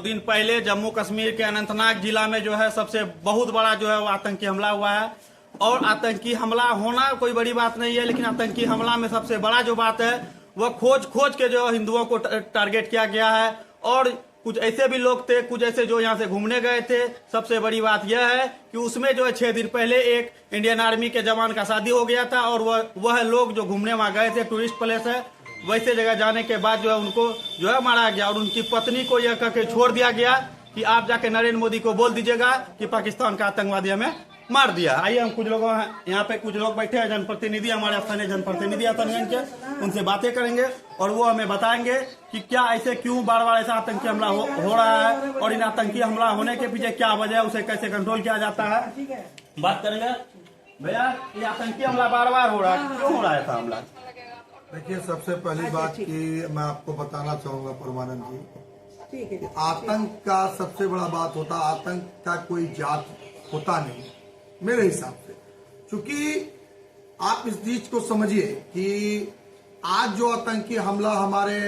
दिन पहले जम्मू कश्मीर के अनंतनाग जिला में जो है सबसे बहुत बड़ा जो है वो आतंकी हमला हुआ है। और आतंकी हमला होना कोई बड़ी बात नहीं है, लेकिन आतंकी हमला में सबसे बड़ा जो बात है वह खोज के जो हिंदुओं को टारगेट किया गया है। और कुछ ऐसे भी लोग थे, कुछ ऐसे जो यहाँ से घूमने गए थे। सबसे बड़ी बात यह है कि उसमें जो है 6 दिन पहले एक इंडियन आर्मी के जवान का शादी हो गया था, और वह लोग जो घूमने वहां गए थे, टूरिस्ट प्लेस है, वैसे जगह जाने के बाद जो है उनको जो है मारा गया। और उनकी पत्नी को यह कहकर छोड़ दिया गया कि आप जाके नरेंद्र मोदी को बोल दीजिएगा कि पाकिस्तान का आतंकवादी हमें मार दिया। आइए हम कुछ लोग यहाँ पे कुछ लोग बैठे हैं, जनप्रतिनिधि, हमारे स्थानीय जनप्रतिनिधि आतंकवाद के, उनसे बातें करेंगे और वो हमें बताएंगे कि क्या ऐसे क्यों बार बार ऐसा आतंकी हमला हो रहा है, और इन आतंकी हमला होने के पीछे क्या वजह है, उसे कैसे कंट्रोल किया जाता है, बात करेंगे। भैया, ये आतंकी हमला बार बार हो रहा है, क्यों हो रहा है हमला? देखिए, सबसे पहली बात कि मैं आपको बताना चाहूंगा परमानंद जी, आतंक का सबसे बड़ा बात होता है, आतंक का कोई जात होता नहीं मेरे हिसाब से। क्योंकि आप इस चीज को समझिए कि आज जो आतंकी हमला हमारे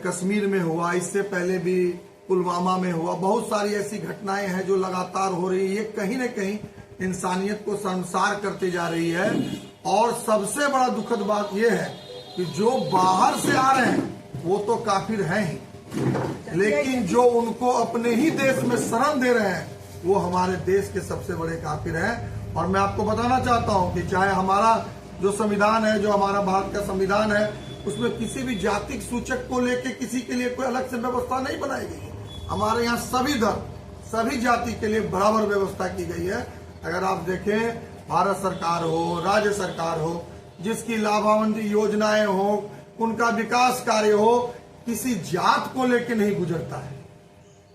कश्मीर में हुआ, इससे पहले भी पुलवामा में हुआ, बहुत सारी ऐसी घटनाएं हैं जो लगातार हो रही है। ये कहीं न कहीं इंसानियत को शर्मसार करते जा रही है। और सबसे बड़ा दुखद बात यह है कि जो बाहर से आ रहे हैं वो तो काफिर हैं ही, लेकिन जो उनको अपने ही देश में शरण दे रहे हैं वो हमारे देश के सबसे बड़े काफिर हैं। और मैं आपको बताना चाहता हूं कि चाहे हमारा जो संविधान है, जो हमारा भारत का संविधान है, उसमें किसी भी जातिक सूचक को लेके किसी के लिए कोई अलग से व्यवस्था नहीं बनाई गई है। हमारे यहाँ सभी धर्म, सभी जाति के लिए बराबर व्यवस्था की गई है। अगर आप देखें, भारत सरकार हो, राज्य सरकार हो, जिसकी लाभान्वित योजनाएं हो, उनका विकास कार्य हो, किसी जात को लेके नहीं गुजरता है,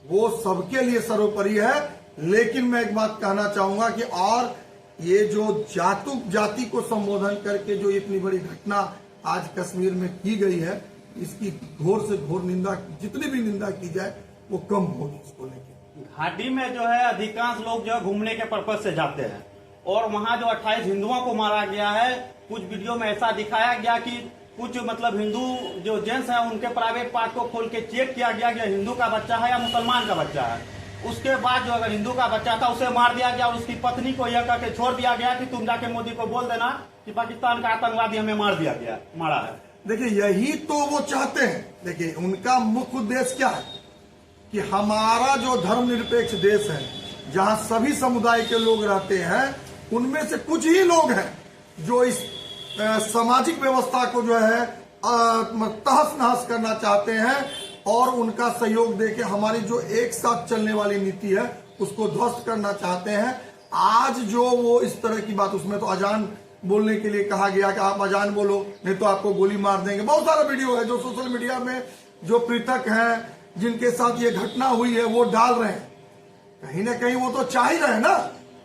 वो सबके लिए सर्वोपरि है। लेकिन मैं एक बात कहना चाहूंगा कि और ये जो जाति को संबोधन करके जो इतनी बड़ी घटना आज कश्मीर में की गई है, इसकी घोर से घोर निंदा, जितनी भी निंदा की जाए वो कम होगी इसको लेकर। घाटी में जो है अधिकांश लोग जो है घूमने के पर्पज से जाते हैं, और वहां जो 28 हिंदुओं को मारा गया है। कुछ वीडियो में ऐसा दिखाया गया कि कुछ मतलब हिंदू जो जेंट्स हैं उनके प्राइवेट पार्ट को खोल के चेक किया गया कि हिंदू का बच्चा है या मुसलमान का बच्चा है। उसके बाद जो अगर हिंदू का बच्चा था उसे मार दिया गया, और उसकी पत्नी को यह करके छोड़ दिया गया कि तुम जाके मोदी को बोल देना कि पाकिस्तान का आतंकवादी हमें मारा है। देखिए, यही तो वो चाहते हैं। देखिए, उनका मुख्य उद्देश्य क्या है कि हमारा जो धर्मनिरपेक्ष देश है, जहां सभी समुदाय के लोग रहते हैं, उनमें से कुछ ही लोग हैं जो इस सामाजिक व्यवस्था को जो है तहस नहस करना चाहते हैं, और उनका सहयोग देके हमारी जो एक साथ चलने वाली नीति है उसको ध्वस्त करना चाहते हैं। आज जो वो इस तरह की बात, उसमें तो अजान बोलने के लिए कहा गया कि आप अजान बोलो नहीं तो आपको गोली मार देंगे। बहुत सारा वीडियो है जो सोशल मीडिया में जो पृथक हैं, जिनके साथ ये घटना हुई है, वो डाल रहे हैं। कहीं ना कहीं वो तो चाह ही रहे ना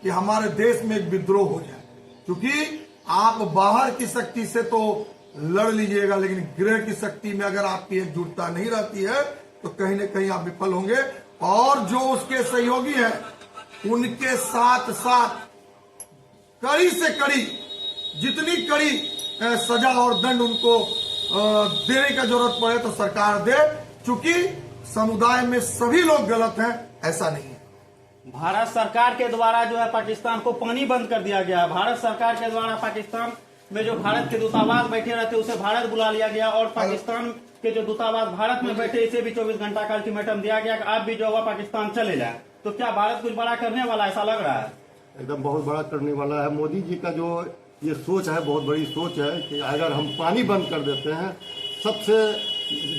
कि हमारे देश में एक विद्रोह हो जाए। क्योंकि आप बाहर की शक्ति से तो लड़ लीजिएगा, लेकिन गृह की शक्ति में अगर आपकी एकजुटता नहीं रहती है तो कहीं न कहीं आप विफल होंगे। और जो उसके सहयोगी हैं उनके साथ साथ कड़ी से कड़ी, जितनी कड़ी सजा और दंड उनको देने का जरूरत पड़े तो सरकार दे। चूंकि समुदाय में सभी लोग गलत हैं, ऐसा नहीं है। भारत सरकार के द्वारा जो है पाकिस्तान को पानी बंद कर दिया गया। भारत सरकार के द्वारा पाकिस्तान में जो भारत के दूतावास बैठे रहते उसे भारत बुला लिया गया, और पाकिस्तान के जो दूतावास भारत में बैठे इसे भी 24 घंटा का अल्टीमेटम दिया गया कि आप भी जो हुआ पाकिस्तान चले जाए। तो क्या भारत कुछ बड़ा करने वाला, ऐसा लग रहा है? एकदम बहुत बड़ा करने वाला है। मोदी जी का जो ये सोच है, बहुत बड़ी सोच है कि अगर हम पानी बंद कर देते हैं, सबसे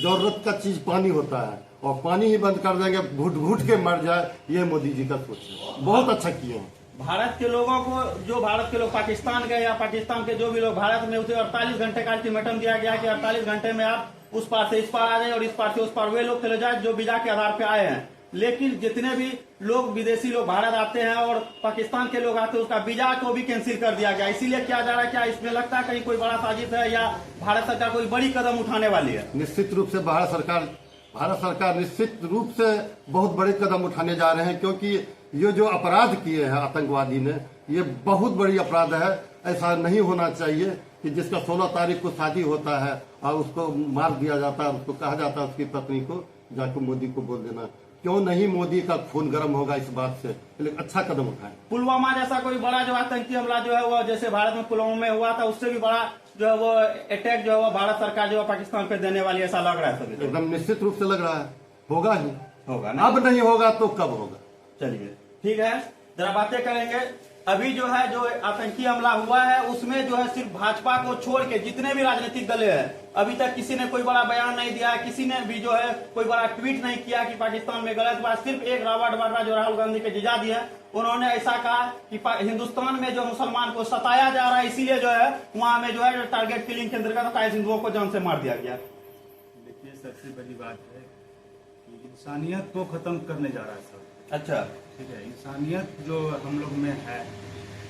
जरूरत का चीज पानी होता है, और पानी ही बंद कर देंगे, घुट घुट के मर जाए, ये मोदी जी का सोच है। बहुत अच्छा किए हैं। भारत के लोगों को, जो भारत के लोग पाकिस्तान गए या पाकिस्तान के जो भी लोग भारत में, उसे 48 घंटे का अल्टीमेटम दिया गया कि 48 घंटे में आप उस पार से इस पार आ जाए और इस पार से उस पार वे लोग चले जाए जो वीजा के आधार पे आए हैं। लेकिन जितने भी लोग विदेशी लोग भारत आते हैं और पाकिस्तान के लोग आते हैं, उसका वीजा को भी कैंसिल कर दिया गया। इसीलिए किया जा रहा है, क्या इसमें लगता है कहीं कोई बड़ा साजिश है या भारत सरकार कोई बड़ी कदम उठाने वाली है? निश्चित रूप से भारत सरकार निश्चित रूप से बहुत बड़े कदम उठाने जा रहे हैं। क्योंकि ये जो अपराध किए हैं आतंकवादी ने, ये बहुत बड़ी अपराध है। ऐसा नहीं होना चाहिए कि जिसका 16 तारीख को शादी होता है और उसको मार दिया जाता है, उसको कहा जाता है उसकी पत्नी को जाकर मोदी को बोल देना। क्यों नहीं मोदी का खून गर्म होगा इस बात से, लेकिन अच्छा कदम उठाए। पुलवामा जैसा कोई बड़ा जो आतंकी हमला जो है वो जैसे भारत में पुलवामा में हुआ था, उससे भी बड़ा जो है वो अटैक जो है वो भारत सरकार जो है पाकिस्तान पे देने वाली, ऐसा लग रहा है सभी। एकदम निश्चित रूप से लग रहा है, होगा ही, होगा ना। अब नहीं होगा तो कब होगा। चलिए ठीक है, जरा बातें करेंगे। अभी जो है जो आतंकी हमला हुआ है उसमें जो है सिर्फ भाजपा को छोड़ के जितने भी राजनीतिक दल है, अभी तक किसी ने कोई बड़ा बयान नहीं दिया है, किसी ने भी जो है कोई बड़ा ट्वीट नहीं किया कि पाकिस्तान में गलत बात। सिर्फ एक रॉबर्ट वाड्रा जो राहुल गांधी के जीजा दिए, उन्होंने ऐसा कहा कि हिंदुस्तान में जो मुसलमान को सताया जा रहा है, इसीलिए जो है वहां में जो है टारगेट किलिंग के अंतर्गत 28 हिंदुओं को जान से मार दिया गया। देखिए, सबसे बड़ी बात है कि इंसानियत को खत्म करने जा रहा है सब। अच्छा, ठीक है, इंसानियत जो हम लोग में है,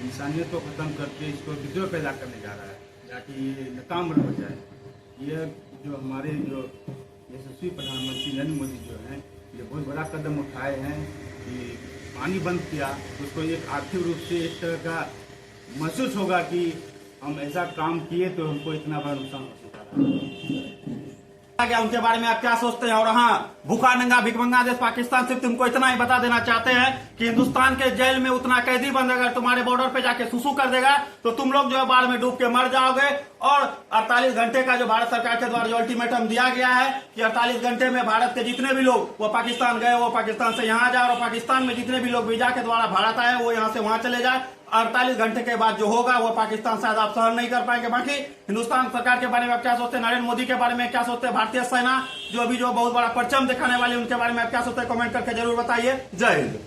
इंसानियत को खत्म करके इसको विद्रोह पैदा करने जा रहा है, ताकि ये नाकाम हो जाए। ये जो हमारे जो यशस्वी प्रधानमंत्री नरेंद्र मोदी जो हैं, ये बहुत बड़ा कदम उठाए हैं कि पानी बंद किया। उसको एक आर्थिक रूप से इस तरह का महसूस होगा कि हम ऐसा काम किए तो हमको इतना बड़ा नुकसान हो सकता है। गया उनके बारे में आप क्या सोचते हैं? और हाँ, भूखा नंगा भिखमंगा देश पाकिस्तान सिर्फ तुमको इतना ही बता देना चाहते हैं कि हिंदुस्तान के जेल में उतना कैदी बंद अगर तुम्हारे बॉर्डर पे जाके सुसु कर देगा तो तुम लोग जो है बाढ़ में डूब के मर जाओगे। और 48 घंटे का जो भारत सरकार के द्वारा जो अल्टीमेटम दिया गया है कि 48 घंटे में भारत के जितने भी लोग वो पाकिस्तान गए वो पाकिस्तान से यहाँ जाए, और पाकिस्तान में जितने भी लोग वीजा के द्वारा भारत आए वो यहाँ से वहां चले जाए। 48 घंटे के बाद जो होगा वो पाकिस्तान शायद आप सहन नहीं कर पाएंगे। बाकी हिंदुस्तान सरकार के बारे में आप क्या सोचते हैं? नरेंद्र मोदी के बारे में क्या सोचते हैं? भारतीय सेना जो अभी जो बहुत बड़ा परचम दिखाने वाली, उनके बारे में आप क्या सोचते हैं? कमेंट करके जरूर बताइए। जय हिंद।